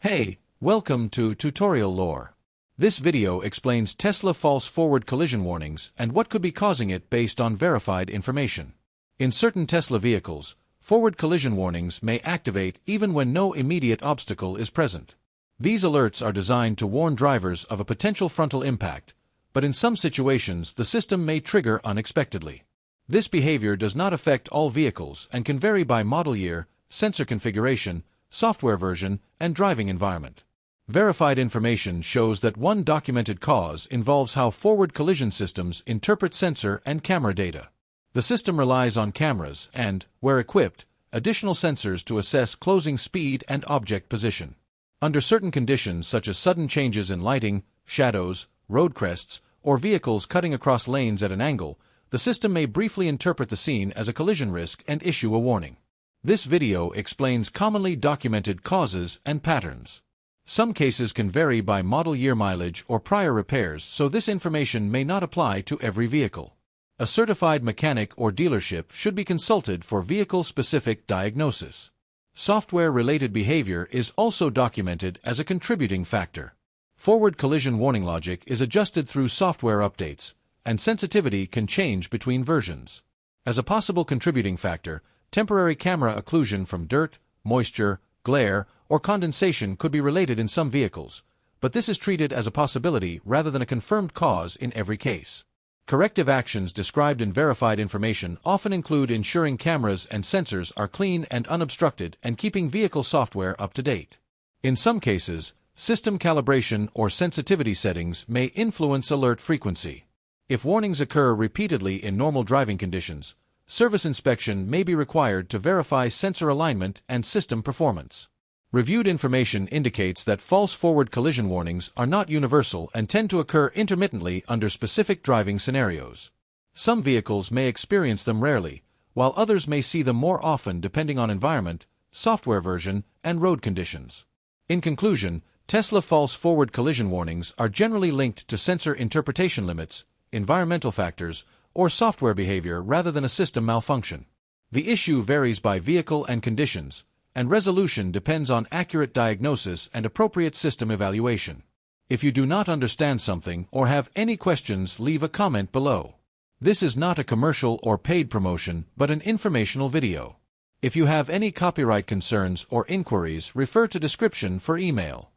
Hey, welcome to Tutorial Lore. This video explains Tesla false forward collision warnings and what could be causing it based on verified information. In certain Tesla vehicles, forward collision warnings may activate even when no immediate obstacle is present. These alerts are designed to warn drivers of a potential frontal impact, but in some situations the system may trigger unexpectedly. This behavior does not affect all vehicles and can vary by model year, sensor configuration, software version, and driving environment. Verified information shows that one documented cause involves how forward collision systems interpret sensor and camera data. The system relies on cameras and, where equipped, additional sensors to assess closing speed and object position. Under certain conditions such as sudden changes in lighting, shadows, road crests, or vehicles cutting across lanes at an angle, the system may briefly interpret the scene as a collision risk and issue a warning. This video explains commonly documented causes and patterns. Some cases can vary by model year mileage or prior repairs, so this information may not apply to every vehicle. A certified mechanic or dealership should be consulted for vehicle-specific diagnosis. Software-related behavior is also documented as a contributing factor. Forward collision warning logic is adjusted through software updates, and sensitivity can change between versions. As a possible contributing factor, temporary camera occlusion from dirt, moisture, glare, or condensation could be related in some vehicles, but this is treated as a possibility rather than a confirmed cause in every case. Corrective actions described in verified information often include ensuring cameras and sensors are clean and unobstructed and keeping vehicle software up to date. In some cases, system calibration or sensitivity settings may influence alert frequency. If warnings occur repeatedly in normal driving conditions, service inspection may be required to verify sensor alignment and system performance. Reviewed information indicates that false forward collision warnings are not universal and tend to occur intermittently under specific driving scenarios. Some vehicles may experience them rarely, while others may see them more often depending on environment, software version, and road conditions. In conclusion, Tesla false forward collision warnings are generally linked to sensor interpretation limits, environmental factors, or software behavior rather than a system malfunction. The issue varies by vehicle and conditions, and resolution depends on accurate diagnosis and appropriate system evaluation. If you do not understand something or have any questions, leave a comment below. This is not a commercial or paid promotion, but an informational video. If you have any copyright concerns or inquiries, refer to description for email.